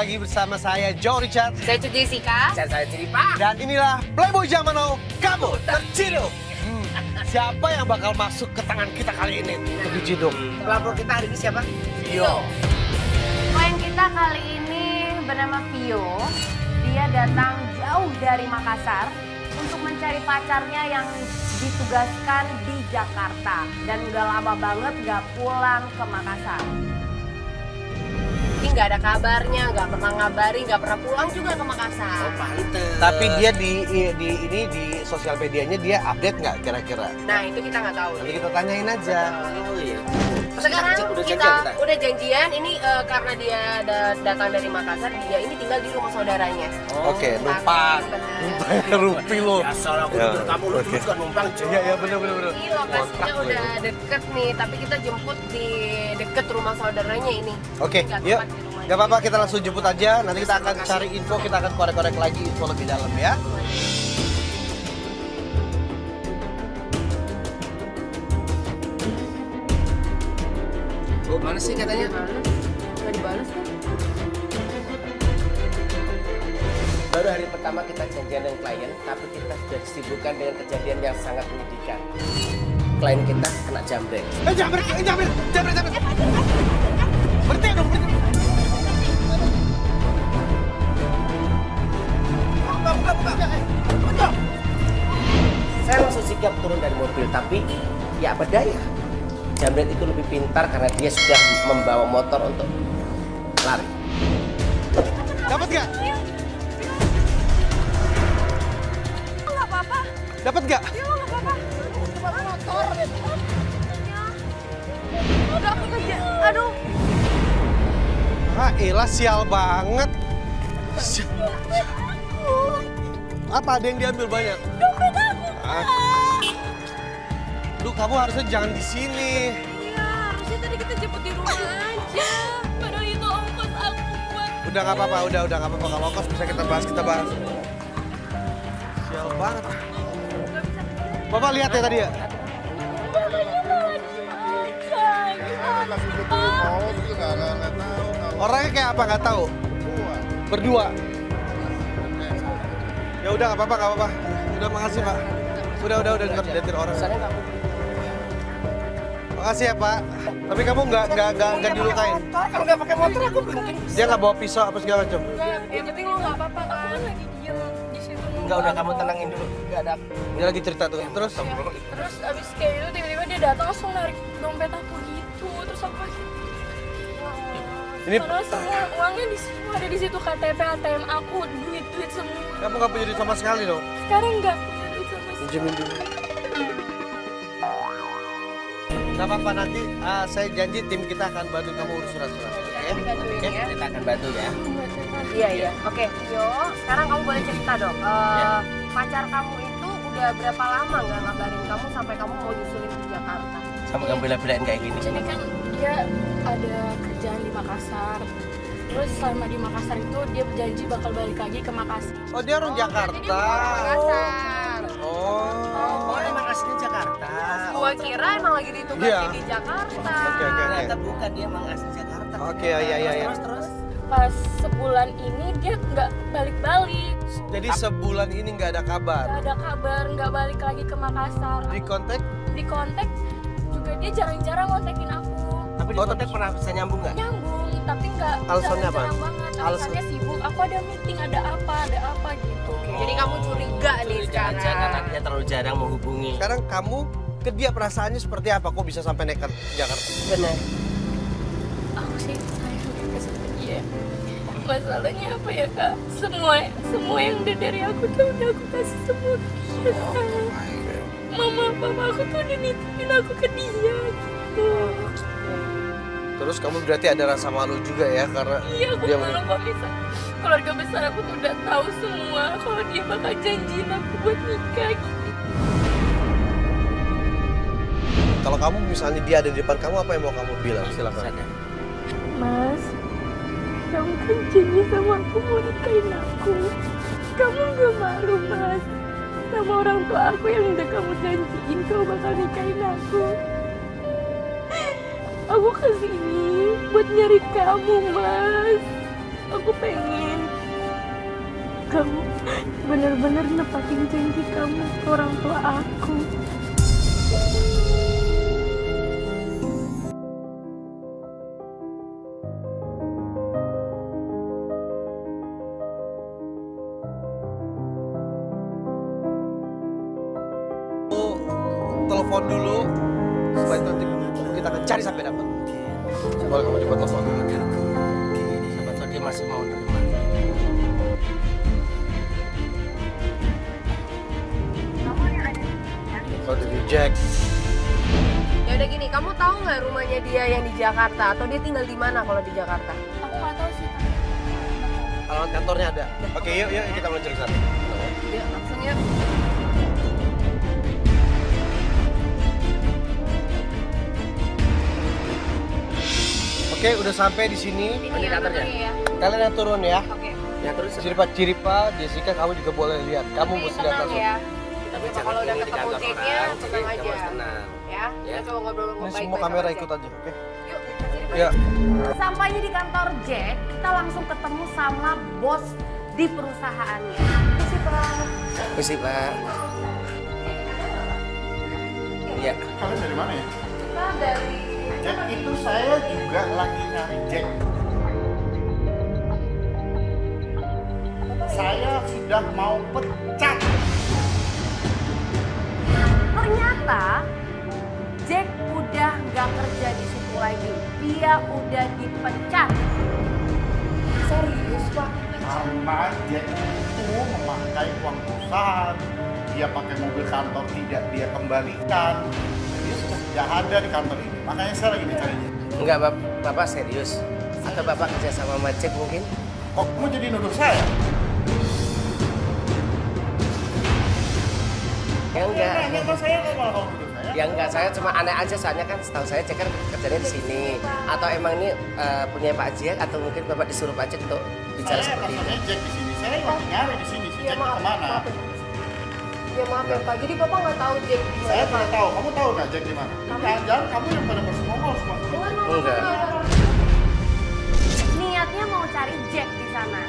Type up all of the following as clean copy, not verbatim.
lagi bersama saya, Joe Richard. Saya Cu Jessica. Saya Ciripa. Dan inilah Playboy Zaman Now, kamu terciduk. Siapa yang bakal masuk ke tangan kita kali ini untuk diciduk? Pelapor kita hari ini siapa? Vio. Klien kita kali ini bernama Vio. Dia datang jauh dari Makassar untuk mencari pacarnya yang ditugaskan di Jakarta. Dan udah lama banget gak pulang ke Makassar. Ini nggak ada kabarnya, nggak pernah ngabari, nggak pernah pulang juga ke Makassar. Oh, pantes. Tapi dia di sosial medianya dia update nggak kira-kira? Nah itu kita nggak tahu. Nanti kita tanyain aja. Oh iya. Sekarang Udah kita janjian udah janjian. Ini karena dia datang dari Makassar, dia ini tinggal di rumah saudaranya. Oke, numpang. Rupi lo. Biasa lah, aku Ya, tidur kamu lu oke. dulu kan numpang. Iya, bener. Ini lokasinya udah deket nih, tapi kita jemput di deket rumah saudaranya ini. Oke, Nggak yuk. tepat di rumahnya. Gak apa-apa, kita langsung jemput aja. Nanti kita akan cari info, kita akan korek-korek lagi info lebih dalam ya. Oh, mana sih katanya? Nggak dibalas kan? Baru hari pertama kita janjian dengan klien, tapi kita sudah disibukkan dengan kejadian yang sangat menyedihkan. Klien kita kena jambret. Jambret. Berhenti dong, berhenti. Buka. Saya langsung sigap turun dari mobil, tapi ya apa daya. Jambret itu lebih pintar karena dia sudah membawa motor untuk lari. Dapat gak? Nggak apa-apa. Dapat gak? Ya nggak apa-apa. Motor. Udah aku kerja. Aduh. Ah, elah sial banget. Apa ada yang diambil banyak? Dompet aku. Ah. Duh, kamu harusnya jangan di sini. Iya, harusnya tadi kita jemput di rumah aja. Padahal itu ongkos aku buat. Udah nggak apa-apa, udah nggak apa-apa. Kalau kos bisa kita bahas. Sial banget. Bapak lihat ya tadi ya? Orangnya kayak apa nggak tahu? Berdua. Ya udah nggak apa-apa. Udah makasih Pak. Udah liatin orang. Sana kamu. Makasih ya Pak. Tapi kamu nggak dilukain. Kalau nggak pakai motor aku mungkin. Dia nggak bawa pisau apa segala macam. Yang penting lo nggak apa-apa kan? Lagi diem di situ. Enggak, udah kamu tenangin dulu. Enggak ada. Dia lagi cerita tuh. Terus Terus abis kayak gitu tiba-tiba dia datang langsung narik dompet aku gitu. Terus aku kasih. ini Padahal semua uangnya di semua ada di situ, KTP, ATM aku, duit semua. kamu nggak punya duit sama sekali dong. Sekarang nggak punya duit sama sekali. Pinjemin dulu. Gak apa-apa, nanti saya janji tim kita akan bantu kamu urus surat-surat. Oke? Oke. Kita akan bantu ya. Iya. Oke, Yo, sekarang kamu boleh cerita dong. Pacar kamu itu udah berapa lama nggak ngabarin kamu sampai kamu mau nyusulin ke Jakarta? Sama kamu bela-belain kayak gini. Jadi kan dia ada kerjaan di Makassar. Terus selama di Makassar itu dia berjanji bakal balik lagi ke Makassar. Oh, dia orang Jakarta. Jadi bukan orang Makassar. Oh. Oh, emang aslinya Jakarta. Gua kira emang lagi ditugasin Iya. di Jakarta. Oke. Ternyata bukan, dia emang asli Jakarta. Oke, iya. Terus. Pas sebulan ini dia nggak balik-balik. Jadi sebulan ini nggak ada kabar. Nggak ada kabar, nggak balik lagi ke Makassar. Di kontak? Di kontak juga dia jarang-jarang kontakin aku. Tapi di kontak pernah bisa nyambung nggak? Nyambung, tapi nggak Alasannya apa? jarang banget. Alasannya sibuk, aku ada meeting, ada apa gitu. Jadi kamu curiga nih Curiga sekarang. aja karena dia terlalu jarang menghubungi. Sekarang kamu ke dia perasaannya seperti apa? Kok bisa sampai nekat ke Jakarta? Benar. Aku sih sayang juga sama dia. Masalahnya apa ya kak? Semua yang udah dari aku tuh udah aku kasih semua ke dia. Mama, papa aku tuh udah nitipin aku ke dia gitu. Terus kamu berarti ada rasa malu juga ya karena Iya, aku dia malu kok bisa. Keluarga besar aku tuh udah tahu semua kalau dia bakal janjiin aku buat nikah gitu. Kalau kamu misalnya dia ada di depan kamu, apa yang mau kamu bilang? Silakan. Sadar. Mas, kamu kan janji sama aku mau nikahin aku. Kamu gak malu, Mas? Sama orang tua aku yang udah kamu janjiin kau bakal nikahin aku. Aku kesini buat nyari kamu, Mas. Aku pengen kamu benar-benar nepatin janji kamu ke orang tua aku. Telepon dulu, supaya nanti kita akan cari sampai dapat. Coba kamu coba telepon. Siapa tahu dia masih mau nerima. Kalau di reject, Ya udah gini, kamu tahu nggak rumahnya dia yang di Jakarta atau dia tinggal di mana kalau di Jakarta? Aku nggak tahu sih. alamat kantornya ada. Oke, yuk kita meluncur ke sana. Ya langsung ya. Oke, udah sampai di sini. Ini ya kantornya? kantornya ya. Kalian yang turun ya. Oke. Ya terus Ciripa, Jessica, kamu juga boleh lihat. Kamu Tapi mesti lihat tenang langsung. ya. tapi Coba jangan kalau udah ini di ketemu kantor Jack-nya, orang, jadi tenang kamu aja. harus tenang. Ya, Ya. kita coba ngobrol Ini baik-baik semua sama kamera Jack. ikut aja, oke? Yuk, kita cari Ya. Sampainya di kantor Jack, kita langsung ketemu sama bos di perusahaannya. Misi Pak. Mesti Pak. Iya. Kalian dari mana ya? Kita dari Jack itu saya juga lagi nyari Jack. Saya sudah mau pecat. Ternyata Jack udah nggak kerja di situ lagi. Dia udah dipecat. Serius Pak? Karena Jack itu memakai uang perusahaan. Dia pakai mobil kantor tidak dia kembalikan. Dia sudah tidak ada di kantor ini. Makanya saya lagi mencari Jack. Enggak, Bapak serius? Atau Bapak kerja sama Majek mungkin? Kok kamu jadi nuduh saya? Ya enggak. Nanya saya kok malah kamu nuduh saya? Ya enggak, saya cuma aneh aja soalnya kan setahu saya Jack kan kerjanya di sini. Atau emang ini punya Pak Jack atau mungkin Bapak disuruh Pak Jack untuk bicara Saya seperti itu? katanya Jack di sini. Saya lagi nyari di sini. Si Ya Jack maaf, kemana? maaf. Ya maaf ya Pak, jadi Bapak nggak tahu Jack di Saya mana? tidak tahu. Kamu tahu nggak Jack di mana? Jangan kamu yang pada bersekongkol semua. Enggak. Niatnya mau cari Jack di sana.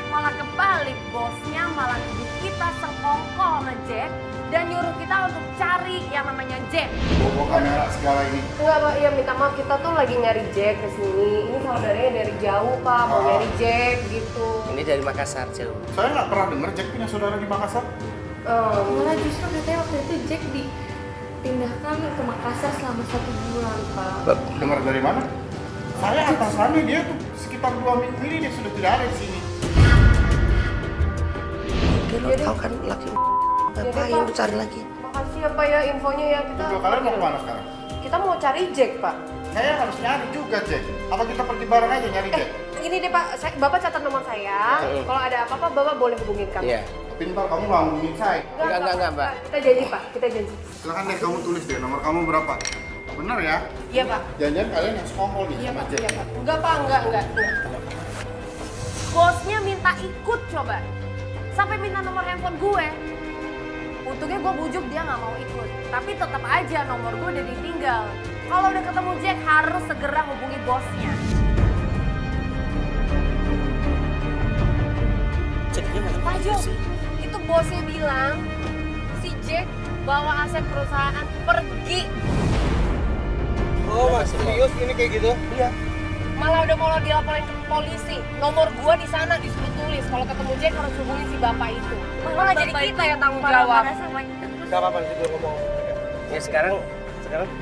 Malah kebalik, bosnya malah nuduh kita sekongkol sama Jack dan nyuruh kita untuk cari yang namanya Jack. Bawa kamera segala ini. Enggak Pak, ya minta maaf kita tuh lagi nyari Jack ke sini. Ini saudaranya dari jauh Pak, mau nyari Jack gitu. Ini dari Makassar jauh. Saya nggak pernah dengar Jack punya saudara di Makassar. Malah justru katanya waktu itu Jack dipindahkan ke Makassar selama 1 bulan, Pak. Dengar dari mana? Saya atasannya dia tuh sekitar 2 minggu ini dia sudah tidak ada di sini. Oke, lo tau kan laki ngapain lu cari lagi? Makasih ya Pak ya infonya ya kita. Berdua kalian mau kemana sekarang? Kita mau cari Jack Pak. Saya harus nyari juga Jack. Apa kita pergi bareng aja nyari Jack? Ini deh Pak, Bapak catat nomor saya. Kalau ada apa-apa Bapak boleh hubungin kami. Iya. Tapi ntar kamu nggak hubungin saya. Enggak, Mbak. Kita janji Pak, kita janji. Silahkan deh kamu tulis deh nomor kamu berapa. Benar ya? Iya Pak. Jangan-jangan kalian yang sekongkol nih Iya sama Pak, Jack. iya Pak. Enggak Pak, enggak. Bosnya minta ikut coba. Sampai minta nomor handphone gue. Untungnya gue bujuk dia nggak mau ikut. Tapi tetap aja nomor gue udah ditinggal. Kalau udah ketemu Jack harus segera hubungi bosnya. Jadinya malah Pak begitu Jo, sih. itu bosnya bilang si Jack bawa aset perusahaan pergi. Oh, Mas, serius ini kayak gitu? Iya. Malah udah mau dilaporin ke polisi. Nomor gua di sana disuruh tulis. Kalau ketemu Jack harus hubungi si bapak itu. Malah jadi kita yang tanggung jawab. Gak apa-apa, nanti gue ngomong. Ya sekarang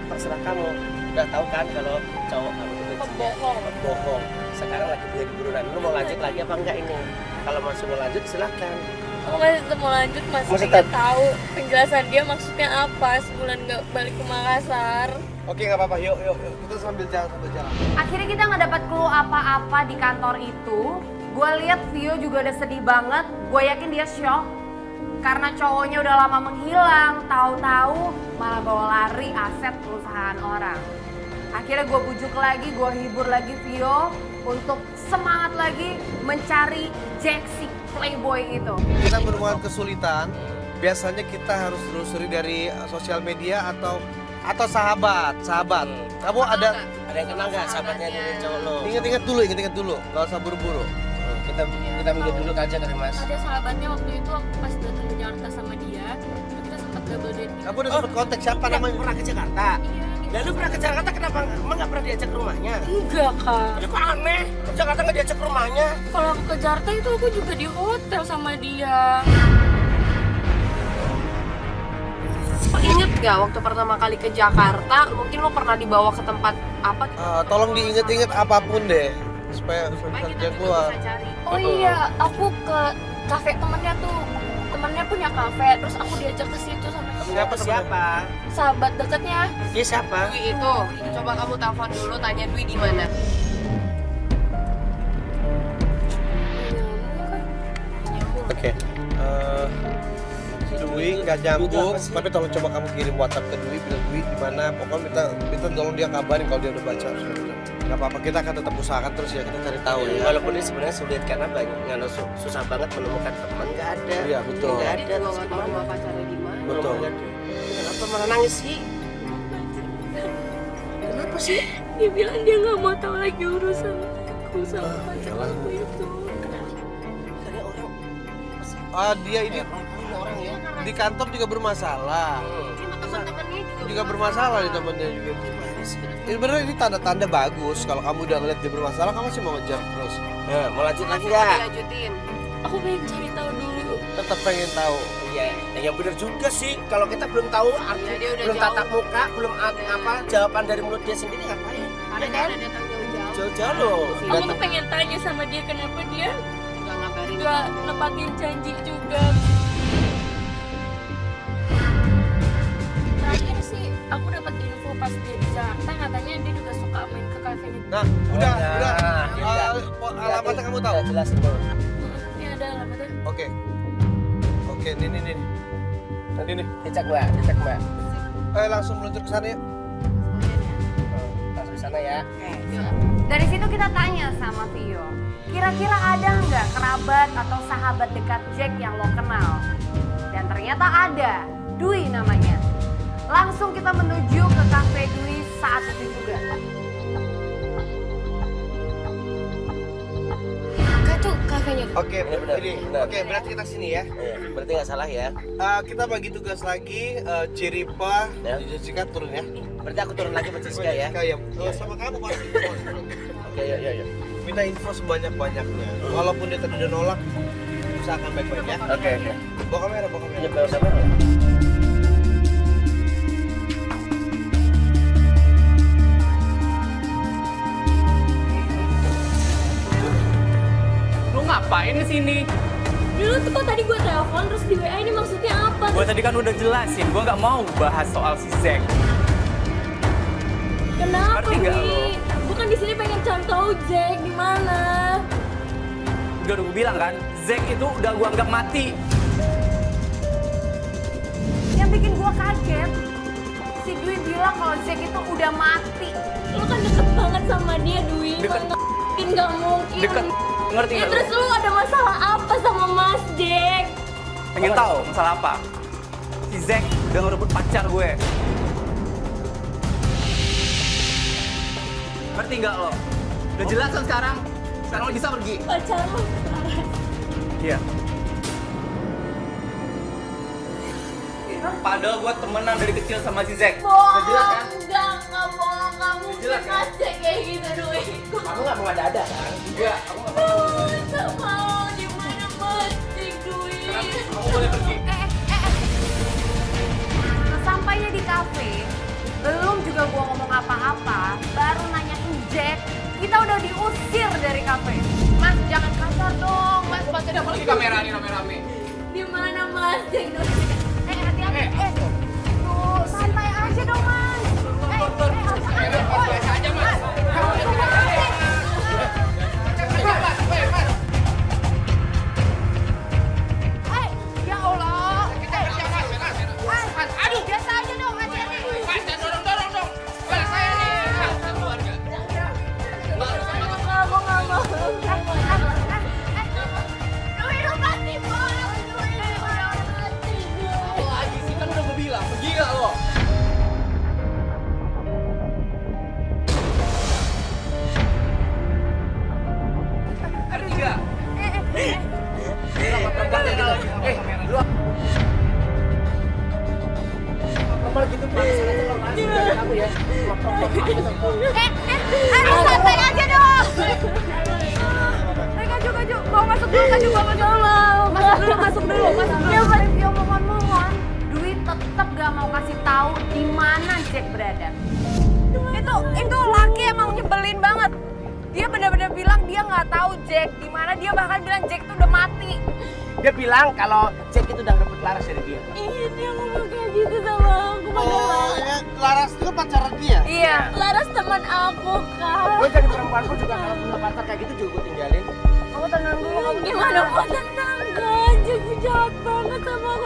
terserah kamu. Udah tahu kan kalau cowok kamu itu Pembohong. bohong. Sekarang lagi beli buruan. Lu mau lanjut lagi apa enggak ini? Kalau masih mau lanjut silakan. Aku masih tetap mau lanjut, masih Masih nggak tetap- tahu penjelasan dia maksudnya apa sebulan nggak balik ke Makassar. Oke, gak apa-apa, yuk. Kita sambil jalan. Akhirnya kita nggak dapat clue apa-apa di kantor itu. Gue lihat Vio juga udah sedih banget. Gue yakin dia shock karena cowoknya udah lama menghilang. Tahu-tahu malah bawa lari aset perusahaan orang. Akhirnya gue bujuk lagi, gue hibur lagi Vio untuk semangat lagi mencari Jack si playboy itu. Kita menemukan kesulitan, biasanya kita harus telusuri dari sosial media atau sahabat. Kamu ada Ada yang kenal nggak sahabatnya dari cowok lo? ingat-ingat dulu, gak usah buru-buru. kita minggir dulu aja kali Mas. Ada sahabatnya waktu itu aku pas datang ke Jakarta sama dia, kita sempat double date. Kamu udah sempet kontak siapa namanya? Pernah ke Jakarta? Iya, gitu. Lalu pernah ke Jakarta kenapa emang nggak pernah diajak ke rumahnya? Enggak kak. Ya kok aneh, ke Jakarta nggak diajak ke rumahnya? Kalau aku ke Jakarta itu aku juga di hotel sama dia. Ingat gak waktu pertama kali ke Jakarta, mungkin lo pernah dibawa ke tempat apa gitu? Tolong diinget-inget apapun deh supaya bisa Supaya kita dia juga keluar. bisa cari. Oh iya, aku ke kafe temennya tuh. Temennya punya kafe, terus aku diajak ke situ sama temennya. Siapa? Sahabat dekatnya. Dia siapa? Dwi itu, coba kamu telepon dulu tanya Dwi di mana. Oke. Dwi nggak nyambung, tapi tolong coba kamu kirim WhatsApp ke Dwi, bilang Dwi di mana. Pokoknya minta tolong dia kabarin kalau dia udah baca. Nggak apa-apa, kita akan tetap usahakan terus ya, kita cari tahu ya. Walaupun ini sebenarnya sulit karena banyak nggak susah banget menemukan teman, nggak ada. Iya, betul. Nggak Dia ada. juga Terus nggak tahu gimana? rumah pacarnya di mana. Betul. Nggak ada. Kenapa malah nangis sih? Kenapa sih? Dia bilang dia nggak mau tahu lagi urusan aku sama pacar aku itu. Karena orang Dia ini orang ya. di kantor juga bermasalah. Sama teman-temannya Juga bermasalah di temannya juga. Ini bener, ini tanda-tanda bagus. Kalau kamu udah ngeliat dia bermasalah, kamu masih mau ngejar terus. Nah, mau lanjut lagi nggak? nggak? Dilanjutin. Aku pengen cari tahu dulu. Tetap pengen tahu. Iya, ya benar juga sih. Kalau kita belum tahu arti, Iya, dia udah belum jauh. tatap muka, belum apa jawaban dari mulut dia sendiri ngapain? Karena dia udah datang jauh-jauh. Jauh-jauh loh. Aku tuh pengen tanya sama dia kenapa dia Nggak ngabarin. nggak nepatin janji juga. Terakhir sih aku dapat info pas dia di Jakarta, katanya dia juga suka main ke kafe gitu. Nah, udah. Udah. Alamatnya kamu tahu? Udah jelas itu. Ini ada alamatnya. Oke, nih. Tadi nih. Dicek mbak. Langsung meluncur ke sana ya. Langsung ke sana ya. Dari situ kita tanya sama Vio, kira-kira ada nggak kerabat atau sahabat dekat Jack yang lo kenal? Dan ternyata ada, Dwi namanya. Langsung kita menuju ke kafe Dwi saat itu juga. Kak tuh kafenya. Oke, Benar. Oke, berarti kita sini ya. Iya, berarti nggak salah ya. Kita bagi tugas lagi. Ciripa, Ya. Jessica turun ya. Berarti aku turun lagi sama Siska ya. Kayak sama kamu pasti. Oke, yuk. Minta info sebanyak-banyaknya. Walaupun dia tadi udah nolak, usahakan baik-baik ya. Oke. Bawa kamera. Ini bawa kamera. Lu ngapain di sini? Dulu tuh kok tadi gue telepon terus di WA ini maksudnya apa? Gue tadi kan udah jelasin, gue nggak mau bahas soal si Zack. Kenapa Ngerti nggak Wi? lo? Gue kan di sini pengen cari tahu Jack di mana. Udah gue bilang kan, Zack itu udah gue anggap mati. Yang bikin gua kaget, si Dwi bilang kalau Jack itu udah mati. Lu kan deket banget sama dia, Dwi. Deket. Nggak mungkin. Deket, ngerti Ya nggak terus lu? lu ada masalah apa sama Mas Jack? Pengen tahu masalah apa? Si Zack udah ngerebut pacar gue. Ngerti nggak lo? Udah jelas kan sekarang? Sekarang lo bisa pergi. Pacar lu. Iya. Padahal gue temenan dari kecil sama si Zack. Udah jelas kan? Enggak bohong. Kamu Jelas, kan? Mas Jack kayak gitu, Dwi. Kamu nggak mau ada kan? Enggak, aku nggak mau. Gak mau, di mana Mas Jack, Dwi? Kamu boleh pergi. Sampainya di kafe, belum juga gua ngomong apa-apa, baru nanyain Jack, kita udah diusir dari kafe. Mas, jangan kasar dong, Mas. Mas, udah Apalagi kamera nih rame-rame. Di mana Mas Jack, Dwi? hati-hati. Tuh, santai aja dong, Mas. Biasa aja, Mas. Ya Allah. Aduh, biasa aja dong, hati-hati. Aku nggak mau. Dwi, lu pasti bohong, Dwi. santai aja dong. Kaju, bawa masuk dulu, Kaju, bawa masuk dulu. Masuk dulu. Vio, mohon. Dwi tetap gak mau kasih tahu di mana Jack berada. Itu laki emang nyebelin banget. Dia benar-benar bilang dia nggak tahu Jack di mana. Dia bahkan bilang Jack tuh udah mati. Dia bilang kalau Jack itu udah rebut Laras dari dia. Iya, dia ngomong kayak gitu sama aku. Oh, ya, Laras itu pacaran dia. Iya. Laras teman aku, Kak. Gue jadi perempuan pun juga kalau punya pacar kayak gitu juga gue tinggalin. Kamu tenang dulu. Gimana kok tenang, Kak? Jack jahat banget sama aku.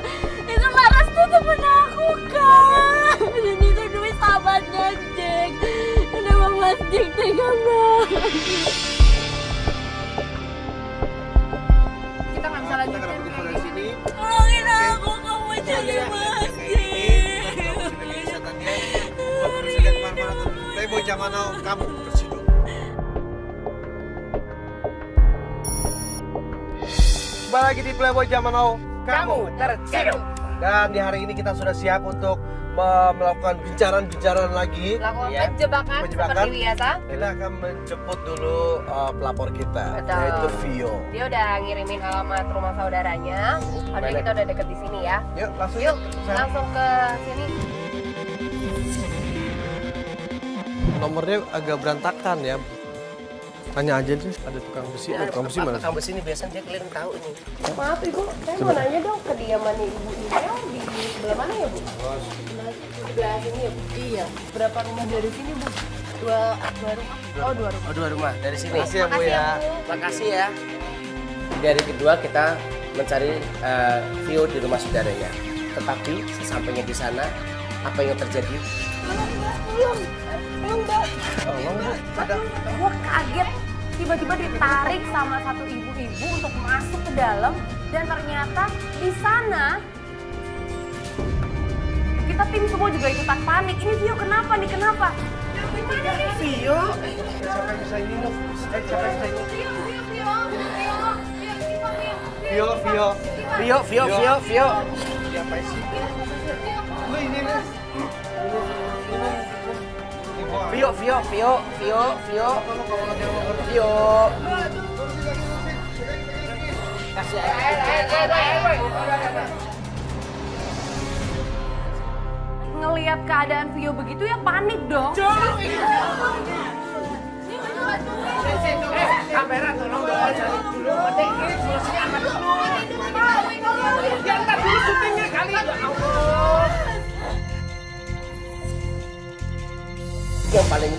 Itu Laras tuh temen aku, Kak. Dan itu Dwi sahabatnya Jack. Kenapa Mas Jack tega banget? Kita nggak bisa lanjutin Kita kayak dari gini. sini. Tolongin aku, kamu jadi Mas Jack. Playboy zaman now kamu tersiduk. Kembali lagi di Playboy zaman now kamu terciduk. Dan di hari ini kita sudah siap untuk melakukan bincang-bincang lagi. Lakukan Ya. penjebakan seperti biasa. Kita akan menjemput dulu pelapor kita, Betul. yaitu Vio. Dia udah ngirimin alamat rumah saudaranya. Padahal kita udah deket di sini ya. Yuk, langsung Yuk, Saya- langsung ke sini. Nomornya agak berantakan ya. Tanya aja deh, ada tukang besi. Tukang besi mana? Tukang besi ini biasanya dia keliling tahu ini. Maaf Ibu, saya mau nanya dong kediamannya Ibu Email di sebelah mana ya Bu? Sebelah sini ya Bu? Iya. Berapa rumah dari sini Bu? Dua rumah? Oh, dua rumah. Oh, 2 rumah dari sini. Makasih ya Bu Makasih ya. Bu. Makasih ya. Di hari kedua kita mencari Vio di rumah saudaranya. Tetapi sesampainya di sana, apa yang terjadi? Tolong Bu, ada. Gue kaget tiba-tiba ditarik sama satu ibu-ibu untuk masuk ke dalam dan ternyata di sana kita tim semua juga ikutan panik. Ini Vio kenapa nih? Kenapa? Vio? Siapa yang bisa nginep? Siapa yang bisa nginep? Vio. Siapa sih? Lu ini nih. Vio. Kasih Ngelihat keadaan Vio begitu ya panik dong. kamera tolong dong cari dulu. Ini solusinya apa dulu? Diantar dulu syutingnya kali ya Allah. Yang paling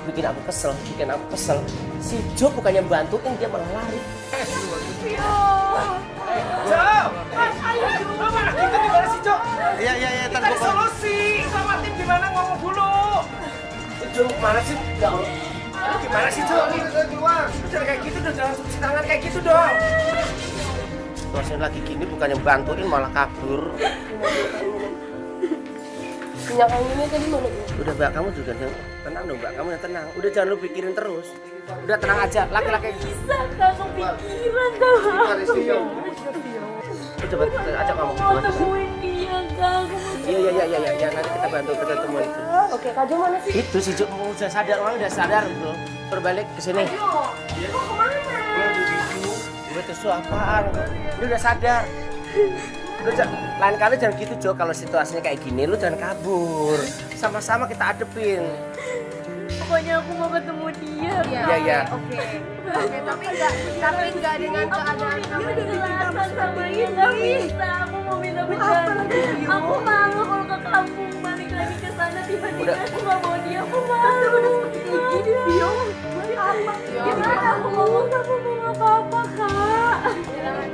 bikin aku kesel, si Jo bukannya bantuin dia malah lari. Iya, ntar gua Solusi sama tim gimana ngomong dulu. Jo mana sih? Lu gimana sih Jo? Jangan kayak gitu dong, jangan cuci tangan kayak gitu dong. Situasinya lagi gini bukannya bantuin malah kabur. Minyak anginnya tadi mana Bu? Udah Mbak, kamu juga tenang dong Mbak, kamu yang tenang. Udah jangan lu pikirin terus. Udah tenang aja, laki-laki. Bisa Kak kepikiran sama Coba ajak kamu. mau temuin dia Kak. Iya, nanti kita bantu kita temuin. Oke, Kak Jo mana sih? Itu si Jo udah sadar, orang udah sadar bro. Berbalik ke sini. Mau kemana? Gue tuh apaan? Dia udah sadar. Lu lain kali jangan gitu Jo, kalau situasinya kayak gini lu jangan kabur. Sama-sama kita adepin. Pokoknya aku mau ketemu dia. Iya. Oke, tapi enggak dengan keadaan kamu Dia udah jelasan sama dia nggak bisa. Aku mau minta bercanda. Aku malu kalau ke kampung balik lagi ke sana tiba-tiba aku nggak mau dia. Aku malu. Gini Vio. Gimana aku ngomong sama mama papa Kak?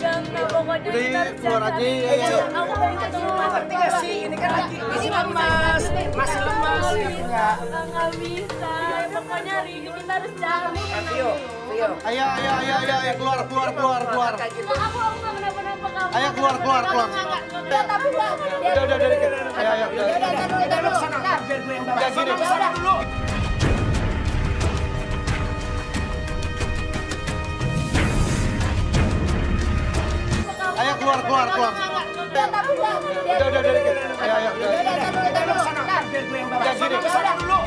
Jangan pokoknya Udah, kita keluar aja, bercanda. ya. Aku pengen ketemu mama Ngerti gak sih? Ini kan lagi lemas. Masih lemas. Nggak bisa. Pokoknya hari ini kita harus cari. Vio. Ayo, keluar. Kayak gitu. Aku nggak kenapa-napa kamu. Ayo, keluar. tapi Mbak. Udah, ayo. Kita lu kesana, biar gue yang bawa. Sini. Kesana dulu. Ayo, keluar. Udah, Ayo. Kita lu kesana, biar gue yang bawa. Kesana dulu.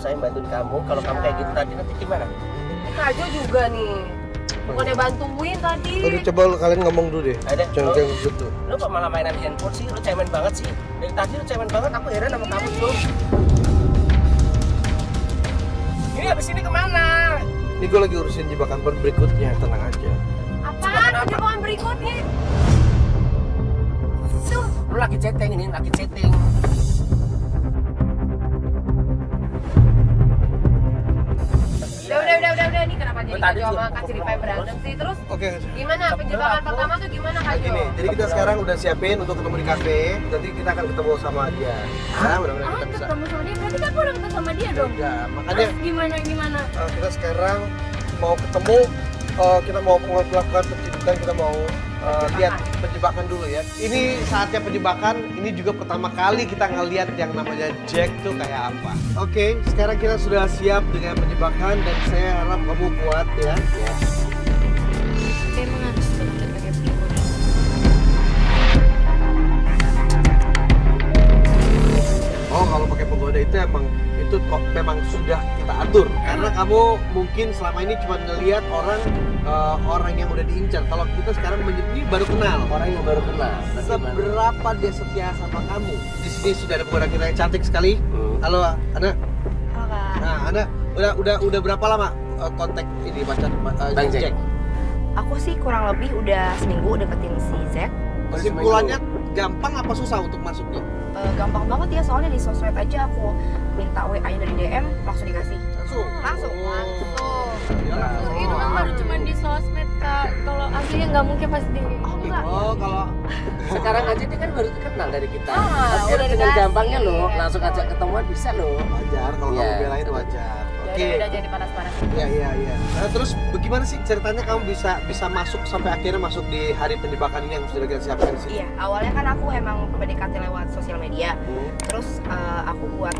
saya bantuin kamu. Kalau kamu kayak gitu tadi nanti gimana? Kajo juga nih. Bukannya bantuin tadi. Udah coba kalian ngomong dulu deh. Ada. Jangan gitu. Lu kok malah mainan handphone sih? Lu cemen banget sih. Dari tadi lu cemen banget. Aku heran sama kamu tuh. Ini habis ini kemana? Ini gue lagi urusin jebakan berikutnya, tenang aja. Apaan jebakan berikutnya? Tuh. Lu lagi chatting ini, lagi chatting. Udah. Ini kenapa jadi Tadi Kajo juga sama Kak Ciripai berantem sih? Terus Oke. gimana? Penjebakan pertama tuh gimana Nah, Kajo? gini, jadi kita sekarang udah siapin untuk ketemu di kafe. Nanti kita akan ketemu sama dia. Nah, mudah-mudahan kita bisa. ketemu sama dia, berarti kan aku udah ketemu sama dia dong. Enggak, makanya Terus gimana? kita sekarang mau ketemu, kita mau melakukan penjebakan, kita mau lihat penjebakan dulu ya. Ini saatnya penjebakan, ini juga pertama kali kita ngeliat yang namanya Jack tuh kayak apa. Oke, sekarang kita sudah siap dengan penjebakan dan saya harap kamu kuat ya. Emang harus bener pakai psikologi. Oh, kalau pakai penggoda itu memang sudah kita atur. Karena kamu mungkin selama ini cuma ngelihat orang yang udah diincar. Kalau kita sekarang ini baru kenal. Orang yang baru kenal. Seberapa dia setia sama kamu? Di sini sudah ada penggoda kita yang cantik sekali. Halo, Ana. Oh, Kak. Nah, Ana, udah berapa lama kontak ini pacar Bang Jack? Aku sih kurang lebih udah seminggu deketin si Zack. Kesimpulannya gampang apa susah untuk masuknya? Gampang banget ya, soalnya di sosmed aja aku minta WA-nya dari DM langsung dikasih. Langsung. Itu kan baru cuma di sosmed, Kak. Kalau aslinya nggak mungkin pas di. Oh, kalau Sekarang aja dia kan baru kenal dari kita. Ah, Tapi udah dengan dikasih. gampangnya loh, langsung ajak ketemuan bisa loh. wajar kalau Iya. kamu belain wajar. Oke. Udah jadi panas-panas. Iya. Nah, terus bagaimana sih ceritanya kamu bisa masuk sampai akhirnya masuk di hari penjebakan ini yang sudah kita siapkan di sini? Iya, awalnya kan aku emang PDKT lewat sosial media. Terus aku buat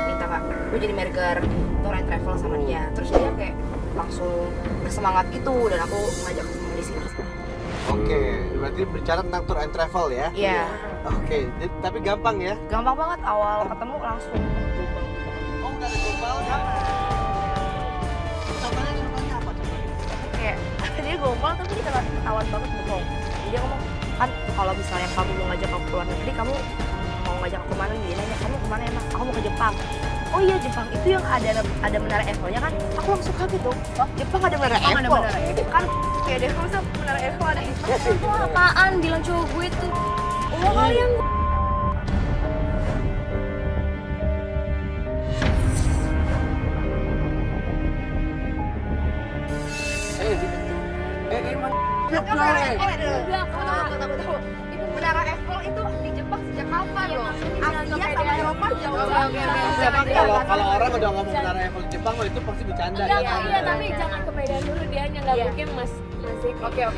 minta Kak, gue jadi manajer tour and travel sama dia. Terus dia kayak langsung bersemangat gitu dan aku ngajak ketemu di sini. Oke, berarti bicara tentang tour and travel ya? Iya, Oke, tapi gampang ya? gampang banget awal ketemu langsung. Oh, udah ada global? Contohnya apa? Kayak dia gombal tapi dia ketahuan banget bohong. Dia ngomong kan kalau misalnya kamu mau ngajak aku keluar negeri, kamu mau ngajak aku kemana, dia nanya kamu kemana emang? Aku mau ke Jepang. Oh iya, Jepang itu yang ada menara Eiffel-nya kan? Aku langsung kaget tuh. Oh, Jepang ada menara Eiffel. Kan kayak dia masa menara Eiffel ada Eiffel. Itu apaan? Bilang cowok gue tuh. Oh, kalian. Emang Tunggu. Menara Eiffel itu di Jepang sejak kapan loh? Asia sama Eropa jauh Kalau orang udah ngomong menara Eiffel di Jepang, itu pasti bercanda Enggak, ya. iya, tapi jangan kepedean dulu dia hanya nggak mungkin masih. Oke, iya.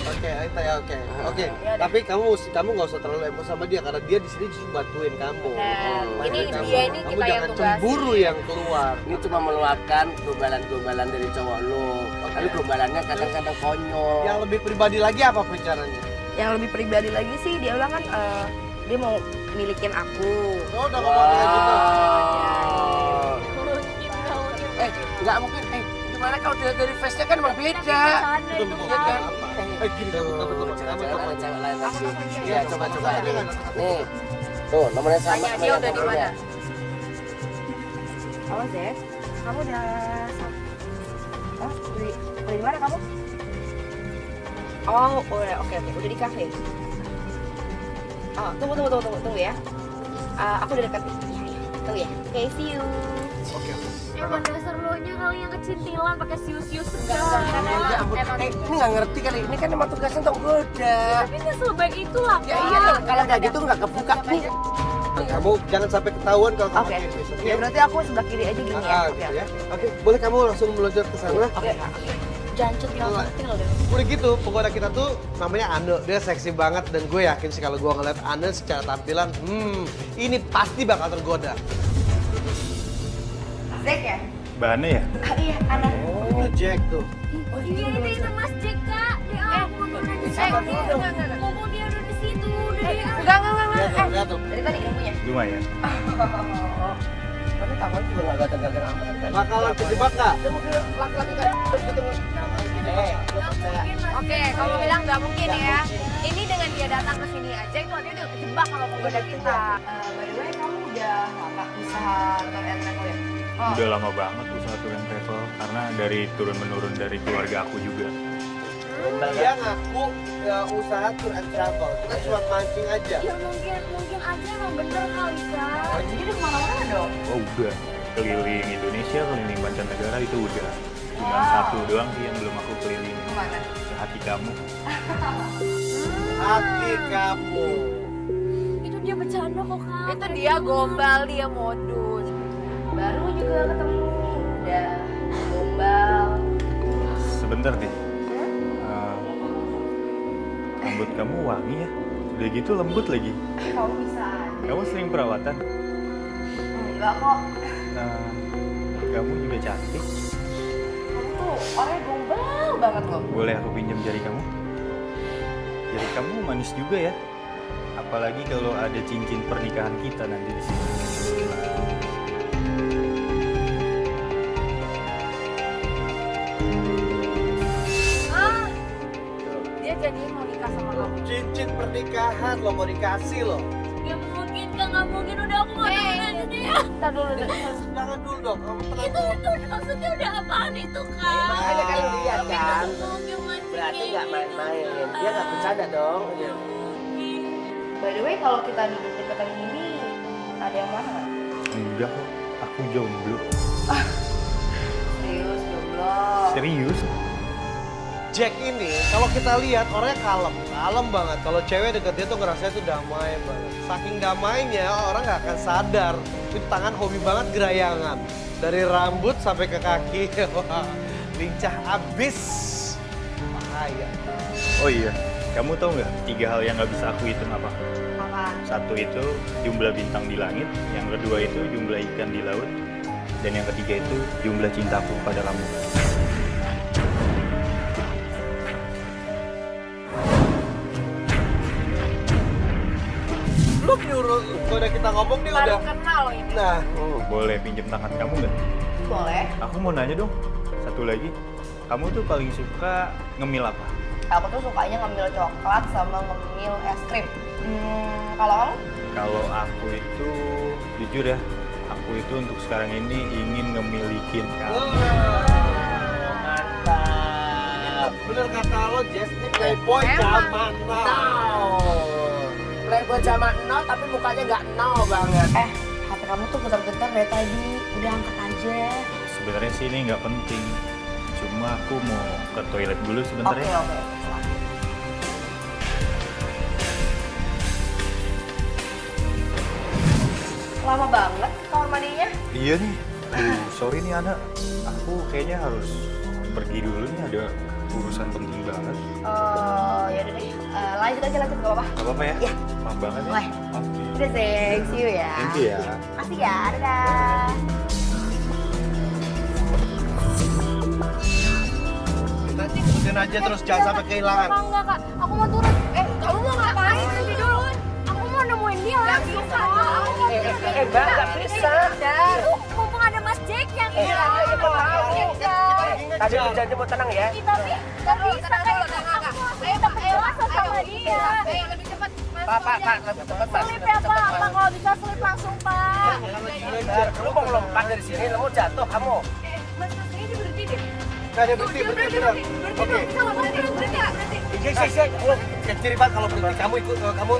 Oke, Aita ya oke. Oke, tapi kamu nggak usah terlalu emosi sama dia karena dia di sini justru bantuin kamu. Nah, ini Bantuin dia kamu. ini Kamu kita yang jangan tugasin. cemburu yang keluar. ini cuma meluapkan gombalan-gombalan dari cowok lu. Tapi gombalannya kadang-kadang konyol. Yang lebih pribadi lagi apa bicaranya? Yang lebih pribadi lagi sih dia bilang kan dia mau milikin aku. Oh, udah ngomong kayak gitu. Nggak mungkin. Gimana kalau dilihat dari face-nya kan emang beda. Itu mau Iya kan? gini kamu Jangan cewek lain lagi. Iya, coba. Nih. Tuh, nomornya sama Tanya sama dia yang udah di nomornya. mana? Halo Zek, kamu udah udah di mana kamu? Oh, oke, udah di kafe. Oh, tunggu ya. Aku udah dekat. Iya. Tunggu ya. Oke, see you. Oke. Emang dasar lo nya kali yang kecintilan pakai sius-sius Ya ampun, ini nggak ngerti kali. Ini kan emang tugasnya untuk goda. Tapi nggak sebaik itulah, Ya iya loh, kalau nggak gitu nggak kebuka nih. Kamu jangan sampai ketahuan kalau kamu Oke. pakai face, Ya berarti aku sebelah kiri aja gini ya. Oke. gitu ya. Oke, boleh kamu langsung meloncat ke sana? Oke. Jangan centil-centil deh. Udah gitu, penggoda kita tuh namanya Ane. Dia seksi banget dan gue yakin sih kalau gue ngeliat Ane secara tampilan, ini pasti bakal tergoda. Zek ya? Bahannya ya? Iya, Ana. Oh, itu Jack tuh. Oh iya, itu Mas Jack, Kak. Ya ampun, ngomong dia udah di situ. Udah dia. Enggak. Lihat tuh. Dari tadi ilmunya. Lumayan. Tapi tangan juga nggak gatel-gatel amat kan. Bakalan kejebak nggak? Dia mungkin laki-laki kan gitu. Oke, kamu bilang nggak mungkin ya. Ini dengan dia datang ke sini aja itu dia udah kejebak sama penggoda kita. By the way, kamu udah lama usaha tour and travel ya? Oh. Udah lama banget usaha tour and travel karena dari turun-menurun dari keluarga aku juga. Dia ngaku usaha tour and travel. Kita cuma mancing aja. Ya mungkin aja emang bener kali Kak. Oh, jadi udah kemana-mana dong? Oh udah, keliling Indonesia, keliling mancanegara itu udah. Cuma Wow. satu doang sih yang belum aku keliling. Kemana? Ke hati kamu. Hati kamu. Itu dia bercanda kok Kak. Itu dia gombal, dia modus. Baru juga ketemu. Udah gombal. Sebentar deh. Rambut kamu wangi ya. Udah gitu lembut lagi. Kamu bisa aja. Kamu sering perawatan. Enggak kok. Kamu juga cantik. Kamu tuh orangnya gombal banget loh. Boleh aku pinjam jari kamu? Jari kamu manis juga ya. Apalagi kalau ada cincin pernikahan kita nanti di sini. Ah, dia jadi mau nikah sama kamu. Cincin pernikahan lo mau dikasih lo. Gak mungkin Kak, gak mungkin. Udah aku gak tahu aja dia. Ntar dulu deh. Jangan dulu dong, kamu tenang Itu dulu. maksudnya udah apaan itu Kak? Makanya kan lu lihat kan. Gimana Berarti nggak main-main. Dia nggak bercanda dong. Iya. By the way, kalau kita duduk dekatan ini, ada yang mana? Enggak kok, aku jomblo. Serius, jomblo. Serius? Jack ini kalau kita lihat orangnya kalem banget. Kalau cewek deket dia tuh ngerasa itu damai banget. Saking damainya orang nggak akan sadar. Itu tangan hobi banget gerayangan. Dari rambut sampai ke kaki. Wah, lincah abis. Bahaya. Oh iya, kamu tahu nggak 3 hal yang nggak bisa aku hitung apa? Apa? Satu itu jumlah bintang di langit, yang kedua itu jumlah ikan di laut, dan yang ketiga itu jumlah cintaku pada kamu. Lu nyuruh, udah kita ngomong nih Baru udah. kenal ini. Nah, Oh, boleh pinjam tangan kamu nggak? Boleh. Aku mau nanya dong, satu lagi. Kamu tuh paling suka ngemil apa? Aku tuh sukanya ngemil coklat sama ngemil es krim. Kalau kamu? Kalau aku itu, jujur ya, aku itu untuk sekarang ini ingin ngemilikin kamu. mantap. Bener kata lo, Jess, ini playboy Emang. zaman now. Playboy zaman now tapi mukanya nggak now banget. HP kamu tuh putar-putar dari tadi. Udah angkat aja. Sebenarnya sih ini nggak penting, cuma aku mau ke toilet dulu sebentar ya. Oke. Lama banget kamar mandinya. Iya nih, sorry nih anak, aku kayaknya harus pergi dulu nih, ada urusan penting banget. Ya udah deh. Lanjut aja gak apa-apa. Gak apa-apa ya? Iya. Maaf banget ya. Boleh. Oke. Udah Zeng, see you ya. Thank you ya. Makasih ya, dadah. Kita ikutin aja terus, jangan sampai kehilangan. Enggak, Kak. Aku mau turun. Kamu mau ngapain? Nanti dulu. Aku mau nemuin dia. Gak bisa. Mbak nggak bisa. Mumpung ada Mas Jack yang Iya, iya, mau. Tadi berjanji mau tenang ya. tapi bisa kayak ayo masuk sama dia. Ayo lebih cepat. Pak, lebih cepat Mas. Slip ya Pak, Pak kalau bisa slip langsung Pak. Lu mau lompat dari sini, lu mau jatuh kamu. Mas, ini berhenti deh. Nah, dia berhenti, bener. Oke. Cek. Kalau ciri banget kalau berhenti kamu ikut, kamu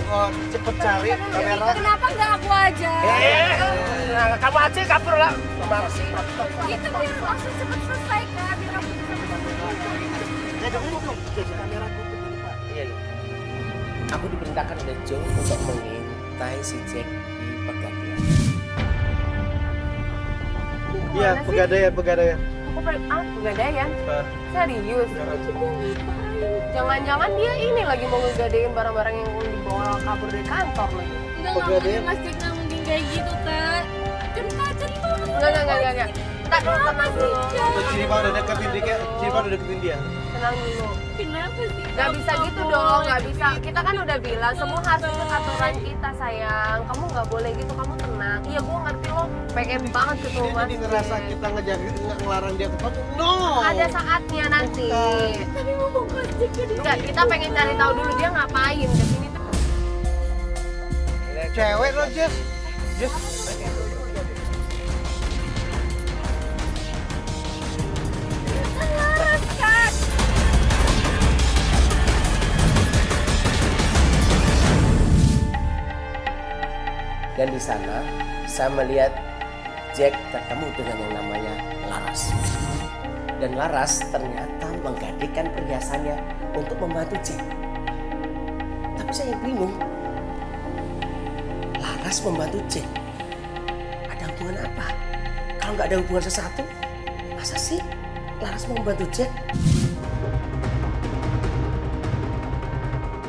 cepet cari kamera. Kenapa nggak aku aja? Nah, kamu aja kabur lah. Gimana sih? Gitu biar langsung cepet selesai Kak, biar aku bisa Iya. Aku diperintahkan oleh Joe untuk mengintai si Jack di Pegadaian. Iya, pegadaian. Aku pegadaian? Ah. Serius? Jangan-jangan dia ini lagi mau ngegadein barang-barang yang dibawa kabur dari kantor lagi. Enggak Pegadaian. mungkin Mas Jack nggak mungkin kayak gitu Kak. Cerita Enggak. Ntar dulu, tenang dulu. Ciri udah deketin dia. Tenang dulu. Kenapa sih? Gak bisa gitu dong, gak bisa. Kita kan udah bilang semua harus ikut aturan kita sayang. Kamu gak boleh gitu, kamu tenang. enak. Iya gue ngerti lo pengen banget ketemu Dia jadi ngerasa kita ngelarang dia ketemu. No. Ada saatnya nanti. Tapi mau ngajak ke dia. Enggak, kita pengen cari tahu dulu dia ngapain kesini tuh. Cewek lo Jess. Jess. Dan di sana saya melihat Jack ketemu dengan yang namanya Laras. Dan Laras ternyata menggadaikan perhiasannya untuk membantu Jack. Tapi saya bingung. Laras membantu Jack. Ada hubungan apa? Kalau nggak ada hubungan sesuatu, masa sih Laras mau membantu Jack?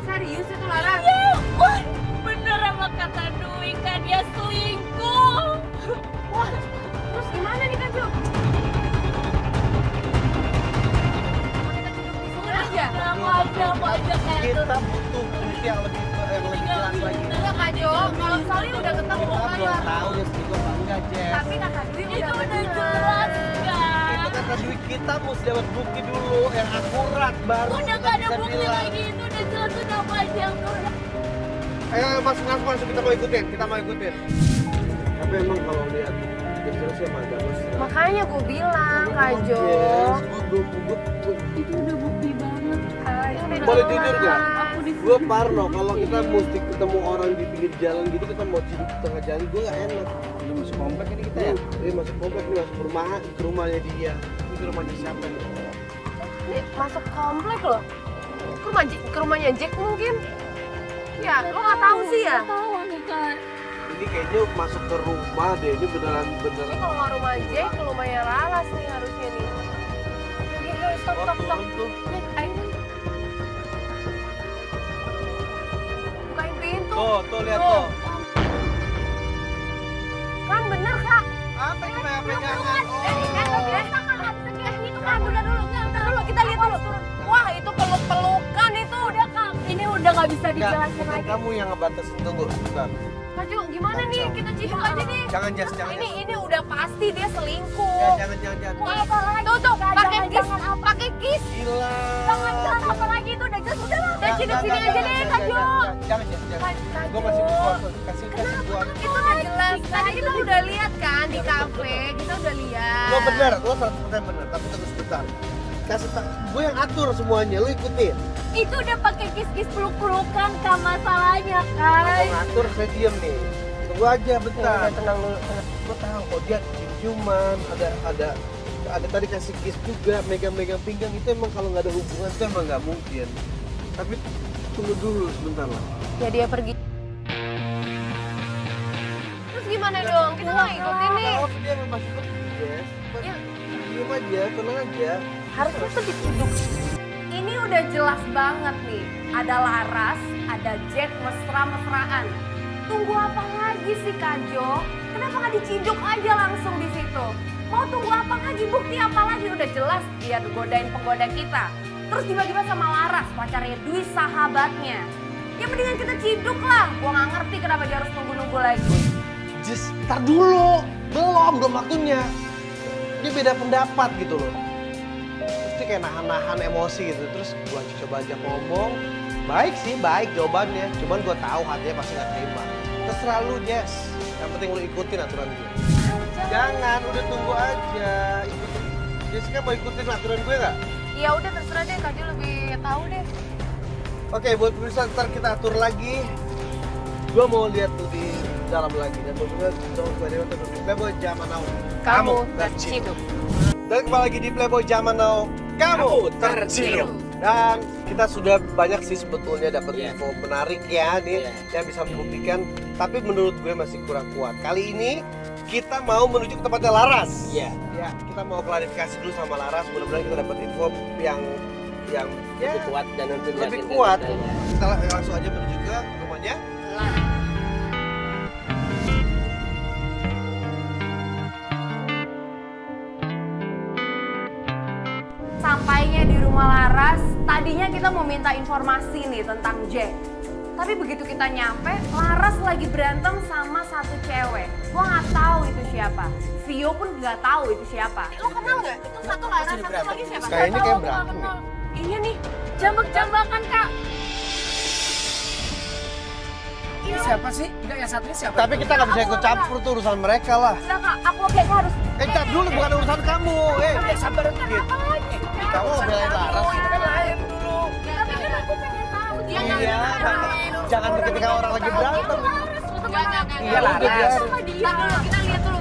Serius itu Laras? Ya ampun, bener sama kata Dwi kan dia selingkuh. Wah, terus gimana nih Kak Jo? Aja. Aku aja kayak itu. Kita butuh bukti yang lebih jelas lagi. Enggak Kak Jo, kalau misalnya udah ketemu Kita kan belum lah. tahu dia selingkuh apa enggak, Jess. Tapi Kakak Dwi Itu udah udah bener. jelas kan. Itu kata duit kita mesti dapat bukti dulu yang akurat baru Udah kita gak ada bisa bukti bilang. lagi, itu udah jelas udah apa aja yang udah. Ayo masuk kita mau ikutin, Tapi emang kalau lihat jelas emang agak mesra. Makanya gue bilang Kak Jo. Itu udah bukti banget. Boleh jujur gak? Aku di Gue parno kalau kita mesti ketemu orang di pinggir jalan gitu kita mau ciduk di tengah jalan gue gak enak. Ini masuk komplek ini kita ya? Ini masuk komplek nih masuk ke rumahnya dia. Ini ke rumahnya siapa nih? Ini masuk komplek loh. Ke rumahnya Jack mungkin. Ya, lo nggak tahu sih ya? Nggak tahu aku kan. Ini kayaknya masuk ke rumah deh. Ini beneran. Ini kalau nggak rumah Jack, ke rumahnya Laras nih harusnya nih. Oke, stop. Turun tuh. Nih, ayo. Bukain pintu. Tuh lihat tuh. Kan bener Kak. Apa itu kayak pegangan? Biasa kan itu kan udah dulu, kita lihat dulu. Wah, itu peluk-pelukan itu udah Kak. Ini udah nggak bisa Enggak, dijelasin bukan lagi. kamu yang ngebatasin. Tunggu, bentar. Kak Jo, gimana nih? Kita ciduk aja nih. Jangan Jas, jangan. Ini udah pasti dia selingkuh. Ya, jangan. Mau apa lagi? Tuh, pakai kiss, Jangan apa? pakai kiss. Gila. Jangan apa lagi itu udah jelas udah lah. Udah ciduk sini aja deh, Kak Jo. Jangan. Gue masih butuh kasih buat. Itu udah jelas. Tadi kita udah lihat kan di kafe, kita udah lihat. Lo bener, lo 100% bener. Tapi tunggu sebentar. Kasih tak, gue yang atur semuanya, lo ikutin. Itu udah pakai kiss-kiss peluk-pelukan kan masalahnya Lo kan. ngatur, saya diem nih. Tunggu aja bentar. Ya, tenang dulu. Gue tahu kok dia ciuman, ada tadi kasih kiss juga, megang-megang pinggang itu emang kalau nggak ada hubungan itu emang nggak mungkin. Tapi tunggu dulu sebentar lah. Ya dia pergi. Terus gimana dong? Kita nggak ikutin nih. Kalau dia masih pergi, Jess. Ya. Diam aja, tenang aja. Harusnya tuh diciduk. Ini udah jelas banget nih. Ada Laras, ada Jack mesra-mesraan. Tunggu apa lagi sih Kak Jo? Kenapa nggak diciduk aja langsung di situ? Mau tunggu apa lagi? Bukti apa lagi? Udah jelas dia godain penggoda kita. Terus tiba-tiba sama Laras, pacarnya Dwi, sahabatnya. Ya mendingan kita ciduk lah. Gua nggak ngerti kenapa dia harus nunggu-nunggu lagi. Just tar dulu, belum waktunya. Dia beda pendapat gitu loh. Terus dia kayak nahan-nahan emosi gitu. Terus gua coba aja ngomong, baik sih, baik jawabannya. Cuman gua tahu hatinya pasti gak terima. Terserah lu, Jess. Yang penting lu ikutin aturan gue. Jangan, udah tunggu aja. Ikutin. Jessica mau ikutin aturan gue nggak? Ya udah terserah deh, Kak Jo lebih tahu deh. Oke, buat pemirsa ntar kita atur lagi. Gua mau lihat tuh di dalam lagi. Dan pemirsa jangan lupa nonton di Playboy Zaman Now. Kamu terciduk. Dan kembali lagi di Playboy Zaman Now. Kamu terciduk. Dan kita sudah banyak sih sebetulnya dapat info menarik ya nih yang bisa membuktikan. Tapi menurut gue masih kurang kuat. Kali ini kita mau menuju ke tempatnya Laras. Iya. Ya, kita mau klarifikasi dulu sama Laras. Mudah-mudahan kita dapat info yang Lebih kuat dan untuk lebih meyakinkan kuat. kita, ya. Kita langsung aja menuju ke rumahnya. Sampainya di rumah Laras, tadinya kita mau minta informasi nih tentang Jack. Tapi begitu kita nyampe, Laras lagi berantem sama satu cewek. Gua nggak tahu itu siapa. Vio pun nggak tahu itu siapa. Lo kenal nggak? Itu satu Laras, satu lagi siapa? Kayaknya kayak berantem nih. Iya nih, jambak-jambakan Kak. Ini siapa sih? Enggak, yang satu ini siapa? Tapi kita nggak bisa ikut campur tuh urusan mereka lah. Enggak Kak, aku harus. Tar dulu, bukan urusan kamu. Sabar dikit. Kamu mau belain Laras. Lain dulu. Tapi kan aku pengen tahu dia Iya, jangan ketika orang lagi berantem. Iya, Laras. Kita lihat dulu.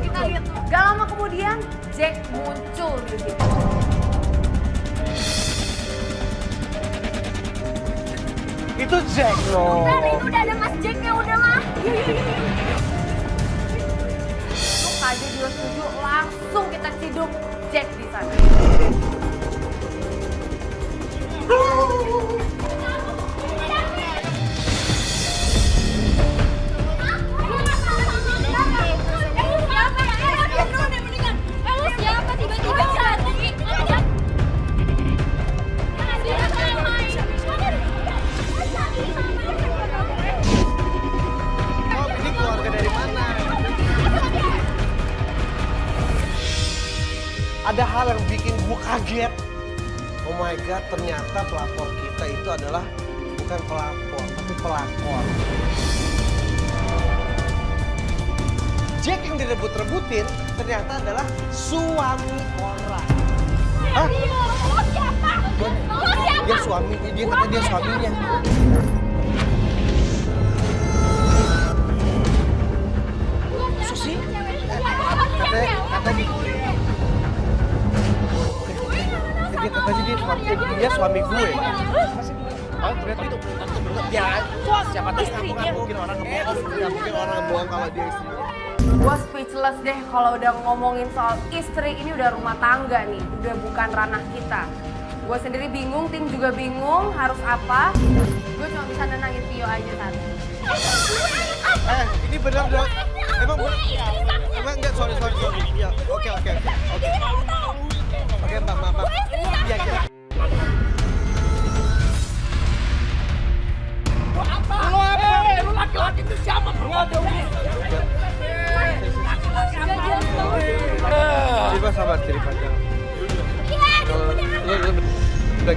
Gak lama kemudian, Jack muncul di situ. Itu Jack loh. Itu udah ada Mas Jacknya, udahlah. Untuk aja dia setuju, langsung kita ciduk Jack di sana. Siapa tiba-tiba jadi? Oh, ini keluarga dari mana? Ada hal yang bikin gue kaget. Oh my god, ternyata pelapor kita itu adalah bukan pelapor, tapi pelakor. Jack yang direbut-rebutin ternyata adalah suami orang. Hah? Dia suaminya, dia kata dia suaminya. Susi? Katanya dia suami gue. Oh, ternyata itu. Ya, siapa tahu istrinya. Mungkin orang ngebohong kalau dia istrinya. Gue speechless deh kalau udah ngomongin soal istri, ini udah rumah tangga nih, udah bukan ranah kita. Gue sendiri bingung, tim juga bingung, harus apa. Gue cuma bisa nenangin Vio aja tadi. Ini benar dong. Emang enggak, sorry. Ya, oke. Oke, maaf. Iya, kita. Lu laki-laki itu siapa? Coba sabar, cerita aja.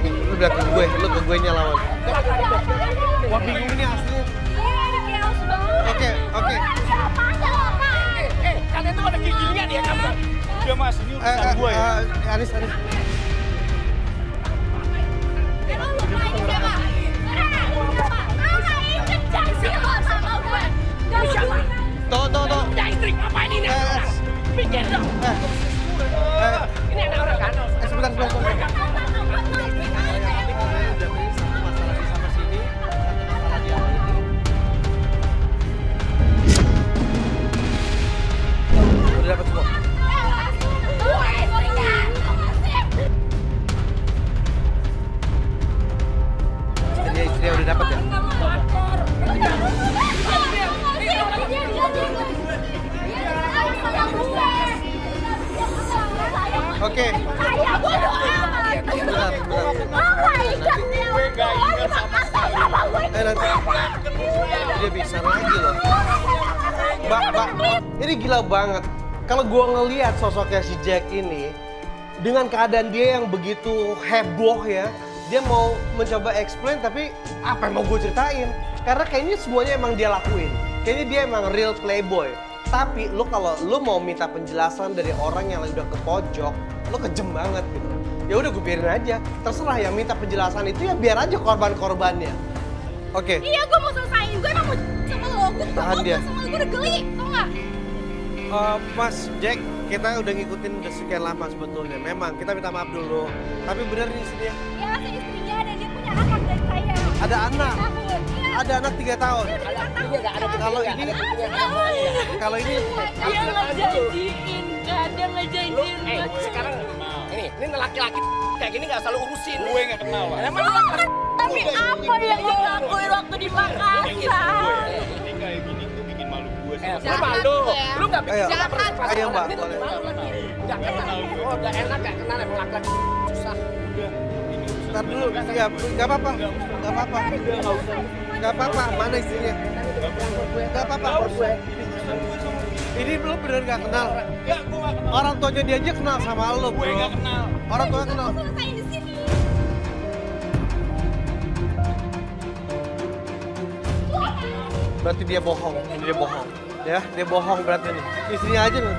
Lu belakang gue, lu ke gue nya lawan. Wah, bingung ini asli. Oke. Kalian tuh ada giginya dia kamu. Udah mas, ini urusan gue ya. Anis. Tuh. Ya istri ngapain ini? Pikir dong. Ini anak orang kan? Sebentar. Udah dapat semua. Istrinya udah dapat ya? Oke. Nanti dia bisa lagi loh. Mbak, ini gila banget. Kalau gua ngelihat sosoknya si Jack ini, dengan keadaan dia yang begitu heboh ya, dia mau mencoba explain tapi apa yang mau gue ceritain? Karena kayaknya semuanya emang dia lakuin. Kayaknya dia emang real playboy. Tapi lu kalau lu mau minta penjelasan dari orang yang udah ke pojok, lu kejem banget gitu. Ya udah gue biarin aja. Terserah yang minta penjelasan itu ya biar aja korban-korbannya. Oke. Iya, gue mau selesaiin. Gue emang mau sama lo. Gue Tahan dia. sama lo. Gue udah geli, tau gak? Mas Jack, kita udah ngikutin udah sekian lama sebetulnya. Memang kita minta maaf dulu. Tapi bener nih istrinya. Ya, saya istrinya dan dia punya anak dari saya. Ada anak. Iya. Ada anak 3 tahun. Kalau ini Dia ngejanjiin, Kak. Dia ngejanjiin. Sekarang ini laki-laki kayak gini nggak selalu urusin. Gue nggak kenal lah. Emang lu nggak Tapi apa yang lo lakuin waktu di Makassar? Ini kayak gini tuh bikin malu gue sih. Lu malu, lu nggak Ayo. bikin jahat. Ayo, Mbak, Ini boleh. malu lagi. Nggak kenal. Oh, udah enak nggak kenal emang laki-laki susah. Ntar dulu, ya nggak apa-apa. Gak apa-apa, mana istrinya? Gak apa-apa. Ini lu bener gak kenal? Enggak, gue gak kenal. Orang tuanya dia aja kenal sama lu, bro. Gue gak kenal. Orang tuanya kenal. Selesai di sini. Berarti dia bohong. Dia bohong. Ya, dia bohong berarti nih. Istrinya aja nih.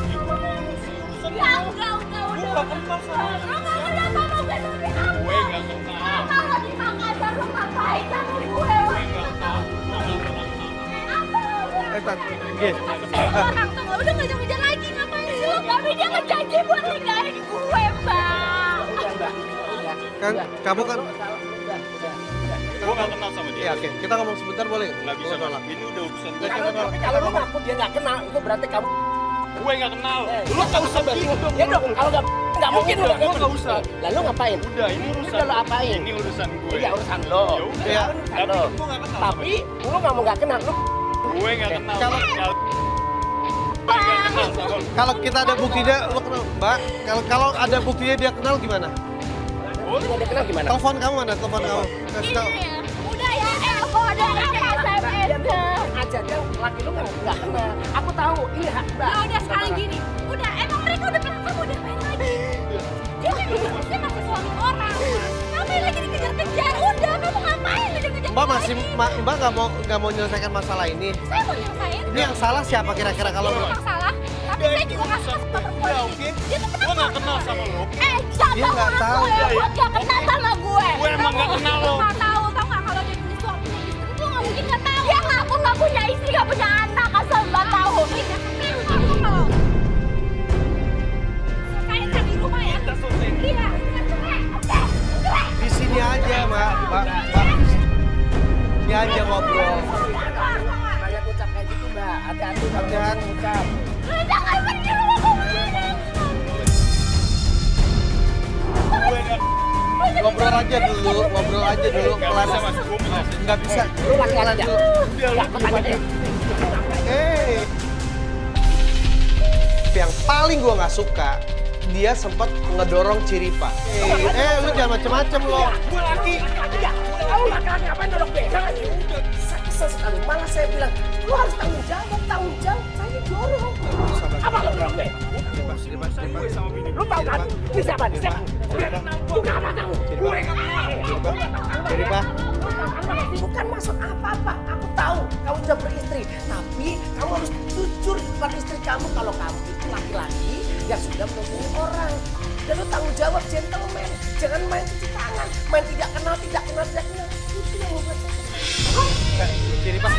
Ya, enggak, udah. kenal sama Lo nggak kenal sama gue tapi apa? gue gak kenal. Kalau di Makassar lo ngapain sama gue? Tante, gini. Orang tuh udah ngejar-ngejar lagi ngapain sih lo? Tapi dia ngejanji buat ninggalin gue, Bang. Kan kamu kan Gue gak kenal sama dia. ya oke, kita ngomong sebentar boleh? Nggak bisa, Boleh, Bang. Ini udah urusan gue. Kalau lu ngaku dia nggak kenal, itu berarti kamu. Gue gak kenal. Lu nggak usah begitu dong. Ya dong, kalau nggak mungkin lu Gue gak usah. Lalu ngapain? Udah, ini urusan. Udah lo apain? Ini urusan gue. Iya urusan lo. Ya udah. Iya, urusan Tapi lo. gue gak kenal. Tapi lu nggak mau nggak kenal, lu Gue gak kenal. Kalau- Gue gak kenal sama lu. Kalau kita ada buktinya, lu kenal, Mbak. Kalau ada buktinya dia kenal gimana? udah kenal gimana? Telepon kamu mana? Telepon kamu. Kasih tahu. Udah ya, kok ada SMS-nya. Aja dia laki lu nggak kenal. Aku tahu, iya. Ya udah sekarang gini, udah emang mereka udah pernah kamu udah main lagi. Dia masih suami orang. Ngapain lagi dikejar-kejar? Udah, kamu ngapain dikejar-kejar? Mbak masih Mbak nggak mau menyelesaikan masalah ini. Saya mau nyelesain. Ini yang salah siapa kira-kira kalau Itu emang salah. Tapi saya juga nggak suka sama perempuan Udah, ini. oke. Dia tuh Gue gak kenal sama lu. jangan Dia nggak tahu. ya, buat gak kenal sama gue. Gue emang gak kenal lo. Gak tahu, tau gak kalau dia punya suami punya istri tuh gak mungkin gak tahu. Dia ngaku gak punya istri, gak punya anak, asal gak tahu. Kamu kalau selesaiin kan di rumah ya? Kita selesaiin. Iya, cerai. di sini aja, Mbak. Mbak. Ini aja ngobrol. Banyak ucap kayak gitu, Mbak. Hati-hati kalau Hati-hati. ucap. Jangan pergi, lu mau kemana? Gue gak Ngobrol aja dulu, kelar. bisa, Mas. Gue bisa. Nggak bisa. Lu laki-laki aja. Udah, Ya, aku tanya deh. Yang paling gua nggak suka, dia sempat ngedorong Ciripa. Lu jangan macem-macem lo. Gue laki. Ya, kamu laki-laki ngapain dorong beda? Saya kesel sekali. Malah saya bilang, lu harus tanggung jawab. Saya dorong. Apa lo dorong beda? Gue sama bini. Lu tahu kan? Ini siapa? Bukan apa kamu. Gue nggak kenal. Ciripa, Bukan maksud apa-apa. Aku tahu kamu sudah beristri. Tapi kamu harus jujur di depan istri kamu kalau kamu itu laki-laki yang sudah mempunyai orang. Dan lu tanggung jawab gentleman. Jangan main cuci tangan. Main tidak kenal. Itu yang membuat Ciripa,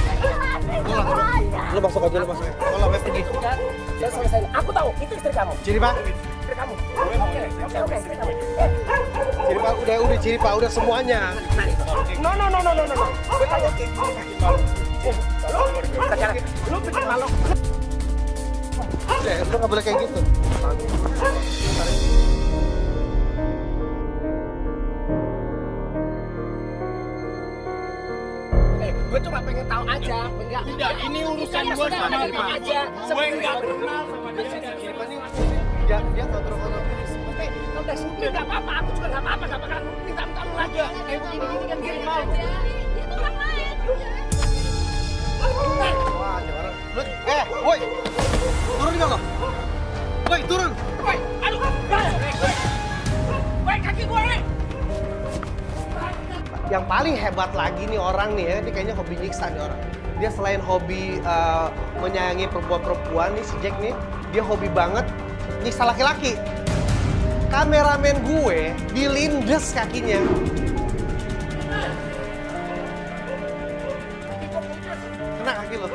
lu masuk aja. Kalau mau pergi. saya selesai. Aku tahu itu istri kamu. Ciripa, Istri kamu. Oke, istri kamu. udah Ciripa, udah semuanya. No. Gue tanya. Sekarang lu bikin malu. Lu nggak boleh kayak gitu. Gue cuma pengen tahu aja. Tidak, ini urusan gue sudah, sama terima bini aja. gue. Gue gak kenal sama dia. Ciripa nih, dia kontrol. Udah sini nggak apa-apa, aku juga nggak apa-apa, nggak bakal minta lu lagi. Kayak begini kan gini mau. Dia tuh orang lain. Wah, ini orang. Woi, turun nggak lo? Woi, turun. Woi, aduh, woi kaki gue. Yang paling hebat lagi nih orang nih ya, ini kayaknya hobi nyiksa nih orang. Dia selain hobi menyayangi perempuan-perempuan nih si Jack nih, dia hobi banget nyiksa laki-laki. Kameramen gue dilindes kakinya. Kena kaki lo.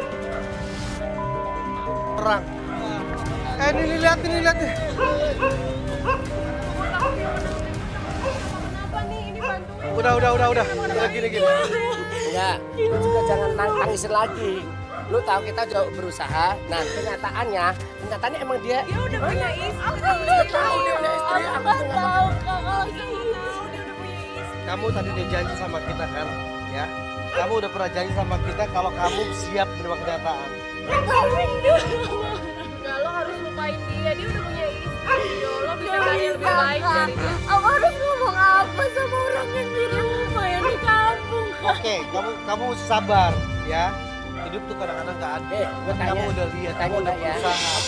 Perang. Ini lihat. Kenapa nih? Ini bantuin. Udah gini. Enggak, lu juga jangan tangisin lagi. Lu tahu kita jauh berusaha. Nah, kenyataannya emang dia Dia udah punya istri. Dia tahu dia punya istri. Aku juga nggak tahu. Kalau gitu, dia udah punya istri. Kamu tadi udah janji sama kita kan, ya? Kamu udah pernah janji sama kita kalau kamu siap menerima kenyataan. Enggak, lo harus lupain dia. Dia udah punya istri. Lo bisa cari yang lebih baik dari dia. Aku harus ngomong apa sama orang yang di rumah, yang di kampung, Kak? Oke, kamu sabar ya. Hidup tuh kadang-kadang nggak adil. Gue tanya. Kamu udah lihat, Tanya kamu udah nggak ya? berusaha.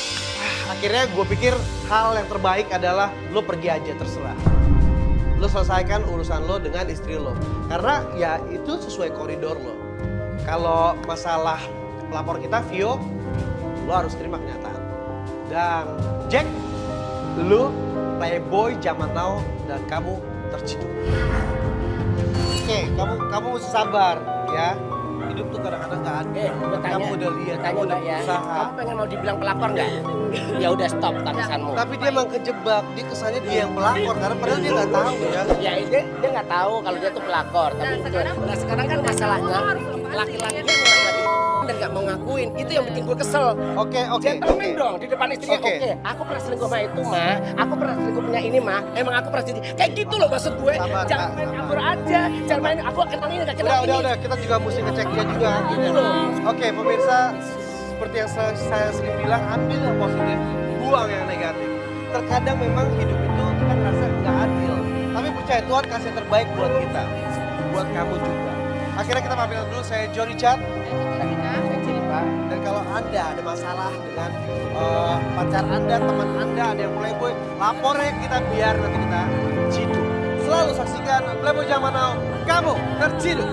Akhirnya gue pikir hal yang terbaik adalah lo pergi aja, terserah. Lo selesaikan urusan lo dengan istri lo. Karena ya itu sesuai koridor lo. Kalau masalah pelapor kita, Vio, lo harus terima kenyataan. Dan Jack, lo playboy zaman now dan kamu terciduk. Oke, kamu mesti sabar ya. Hidup tuh kadang-kadang nggak adil. Gue tanya. Kamu udah lihat, Tanya kamu udah nggak ya? berusaha. Kamu pengen mau dibilang pelakor nggak? Ya udah stop tangisanmu. Tapi dia emang kejebak, dia kesannya dia yang pelakor karena padahal dia nggak tahu ya. Ya dia nggak tahu kalau dia tuh pelakor. Tapi sekarang kan masalahnya laki-laki yang nggak dan nggak mau ngakuin. Itu yang bikin gue kesel. Oke. Gentleman dong di depan istrinya. Oke. Oke, aku pernah selingkuh sama itu mah. Aku pernah selingkuh punya ini mah. Emang aku pernah selingkuh. Kayak gitu loh maksud gue. Sabar, Jangan Kak, main sabar. kabur aja. Jangan main aku kenal ini nggak kenal ini. Udah, kita juga mesti ngecek dia juga. Gitu loh. Oke, pemirsa, seperti yang saya sering bilang, ambil yang positif, buang yang negatif. Terkadang memang hidup itu kita ngerasa nggak adil. Tapi percaya Tuhan kasih yang terbaik buat kita, buat kamu juga. Akhirnya kita pamitan dulu, saya Johnny Chat. Dan kalau Anda ada masalah dengan pacar Anda, teman Anda, ada yang playboy, lapornya ke kita biar nanti kita ciduk. Selalu saksikan Playboy Zaman Now, kamu terciduk.